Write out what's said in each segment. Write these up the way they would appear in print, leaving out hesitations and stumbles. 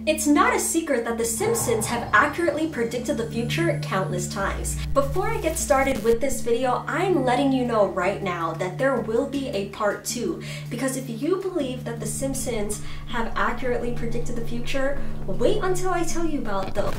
It's not a secret that The Simpsons have accurately predicted the future countless times. Before I get started with this video, I'm letting you know right now that there will be a part 2, because if you believe that The Simpsons have accurately predicted the future, wait until I tell you about the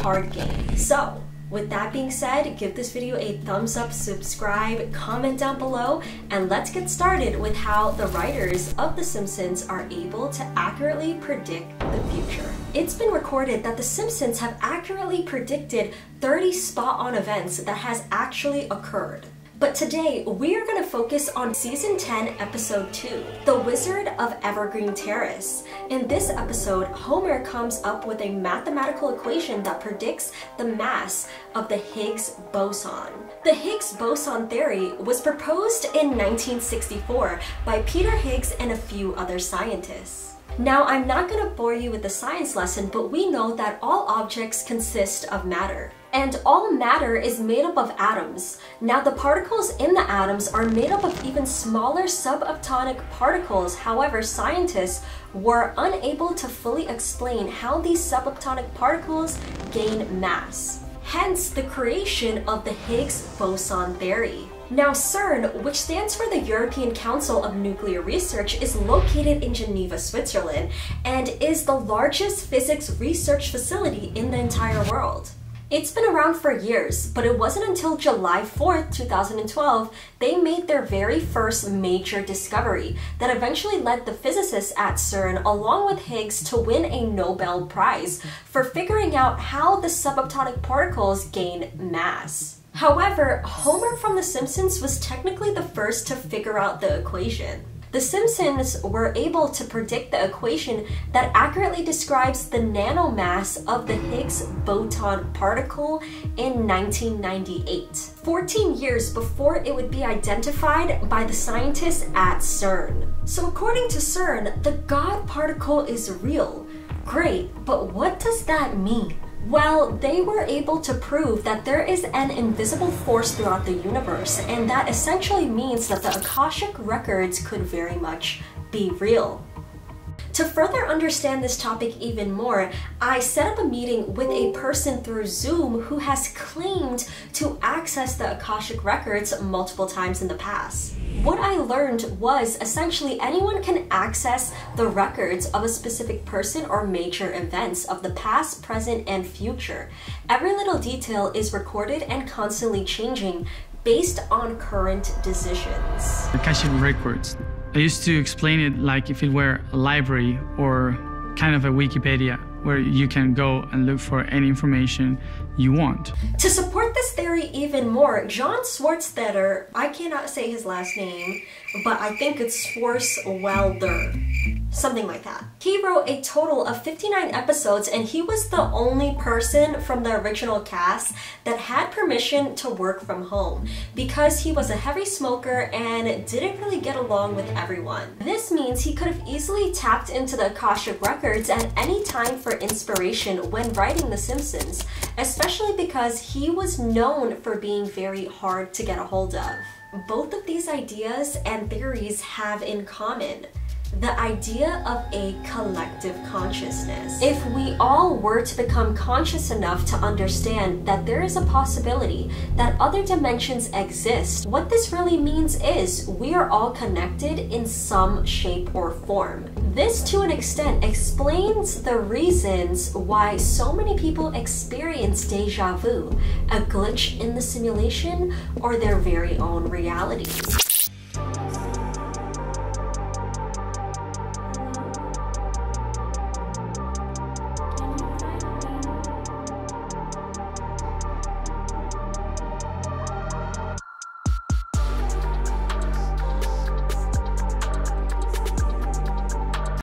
hard game. So, with that being said, give this video a thumbs up, subscribe, comment down below, and let's get started with how the writers of The Simpsons are able to accurately predict the future. It's been recorded that The Simpsons have accurately predicted 30 spot-on events that has actually occurred. But today, we are going to focus on Season 10, Episode 2, The Wizard of Evergreen Terrace. In this episode, Homer comes up with a mathematical equation that predicts the mass of the Higgs boson. The Higgs Boson Theory was proposed in 1964 by Peter Higgs and a few other scientists. Now, I'm not going to bore you with the science lesson, but we know that all objects consist of matter. And all matter is made up of atoms. Now, the particles in the atoms are made up of even smaller subatomic particles. However, scientists were unable to fully explain how these subatomic particles gain mass. Hence, the creation of the Higgs Boson Theory. Now, CERN, which stands for the European Council of Nuclear Research, is located in Geneva, Switzerland, and is the largest physics research facility in the entire world. It's been around for years, but it wasn't until July 4th, 2012, they made their very first major discovery that eventually led the physicists at CERN, along with Higgs, to win a Nobel Prize for figuring out how the subatomic particles gain mass. However, Homer from The Simpsons was technically the first to figure out the equation. The Simpsons were able to predict the equation that accurately describes the nanomass of the Higgs boson particle in 1998, 14 years before it would be identified by the scientists at CERN. So according to CERN, the God particle is real. Great, but what does that mean? Well, they were able to prove that there is an invisible force throughout the universe, and that essentially means that the Akashic records could very much be real. To further understand this topic even more, I set up a meeting with a person through Zoom who has claimed to access the Akashic records multiple times in the past. What I learned was essentially anyone can access the records of a specific person or major events of the past, present, and future. Every little detail is recorded and constantly changing based on current decisions. Akashic records. I used to explain it like if it were a library or kind of a Wikipedia, where you can go and look for any information you want. To support this theory even more, John Swartzwelder, I cannot say his last name, but I think it's Swartzwelder, something like that. He wrote a total of 59 episodes, and he was the only person from the original cast that had permission to work from home because he was a heavy smoker and didn't really get along with everyone. This means he could have easily tapped into the Akashic records at any time for inspiration when writing The Simpsons, especially because he was known for being very hard to get a hold of. Both of these ideas and theories have in common the idea of a collective consciousness. If we all were to become conscious enough to understand that there is a possibility that other dimensions exist, what this really means is we are all connected in some shape or form. This, to an extent, explains the reasons why so many people experience déjà vu, a glitch in the simulation, or their very own reality.